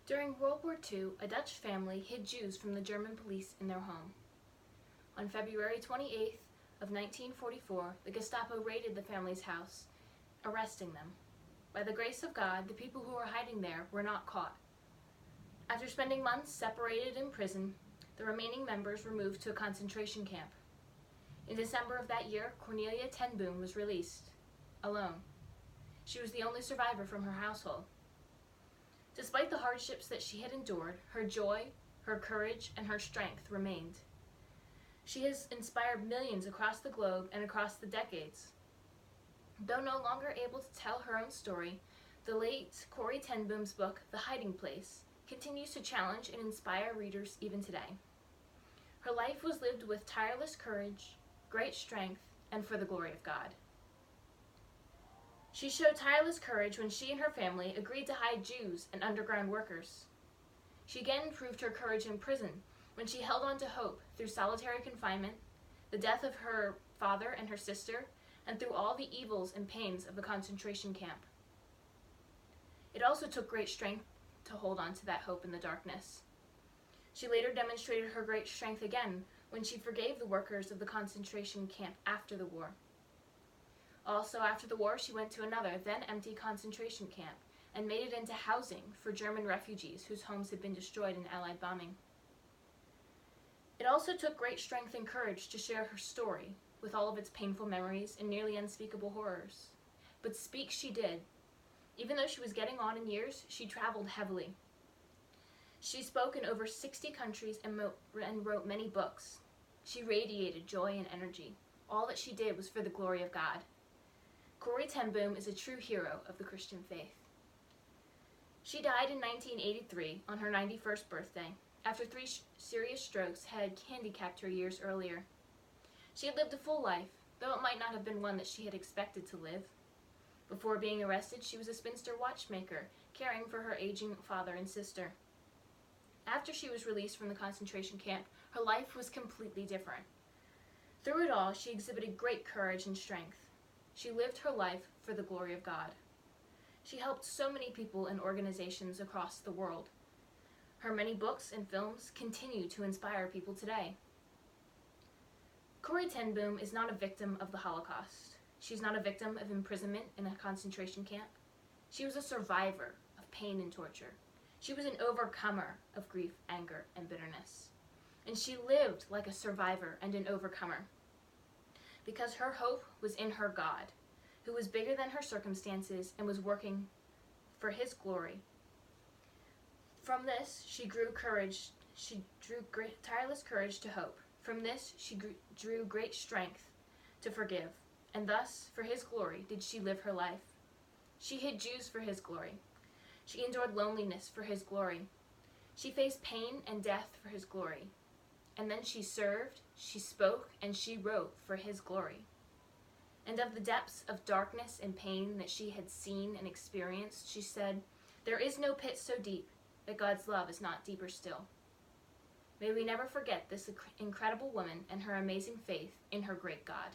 During World War II, a Dutch family hid Jews from the German police in their home. On February 28th of 1944, the Gestapo raided the family's house, arresting them. By the grace of God, the people who were hiding there were not caught. After spending months separated in prison, the remaining members were moved to a concentration camp. In December of that year, Cornelia ten Boom was released, alone. She was the only survivor from her household. Despite the hardships that she had endured, her joy, her courage, and her strength remained. She has inspired millions across the globe and across the decades. Though no longer able to tell her own story, the late Corrie ten Boom's book, The Hiding Place, continues to challenge and inspire readers even today. Her life was lived with tireless courage, great strength, and for the glory of God. She showed tireless courage when she and her family agreed to hide Jews and underground workers. She again proved her courage in prison when she held on to hope through solitary confinement, the death of her father and her sister, and through all the evils and pains of the concentration camp. It also took great strength to hold on to that hope in the darkness. She later demonstrated her great strength again when she forgave the workers of the concentration camp after the war. Also after the war, she went to another, then empty concentration camp and made it into housing for German refugees whose homes had been destroyed in Allied bombing. It also took great strength and courage to share her story with all of its painful memories and nearly unspeakable horrors. But speak she did. Even though she was getting on in years, she traveled heavily. She spoke in over 60 countries and wrote many books. She radiated joy and energy. All that she did was for the glory of God. Corrie ten Boom is a true hero of the Christian faith. She died in 1983 on her 91st birthday after 3 serious strokes had handicapped her years earlier. She had lived a full life, though it might not have been one that she had expected to live. Before being arrested, she was a spinster watchmaker, caring for her aging father and sister. After she was released from the concentration camp, her life was completely different. Through it all, she exhibited great courage and strength. She lived her life for the glory of God. She helped so many people and organizations across the world. Her many books and films continue to inspire people today. Corrie ten Boom is not a victim of the Holocaust. She's not a victim of imprisonment in a concentration camp. She was a survivor of pain and torture. She was an overcomer of grief, anger, and bitterness. And she lived like a survivor and an overcomer, because her hope was in her God, who was bigger than her circumstances and was working for his glory. From this, she drew tireless courage to hope. From this, she drew great strength to forgive. And thus, for his glory, did she live her life. She hid Jews for his glory. She endured loneliness for his glory. She faced pain and death for his glory. And then she served, she spoke, and she wrote for his glory. And of the depths of darkness and pain that she had seen and experienced, she said, "There is no pit so deep that God's love is not deeper still." May we never forget this incredible woman and her amazing faith in her great God.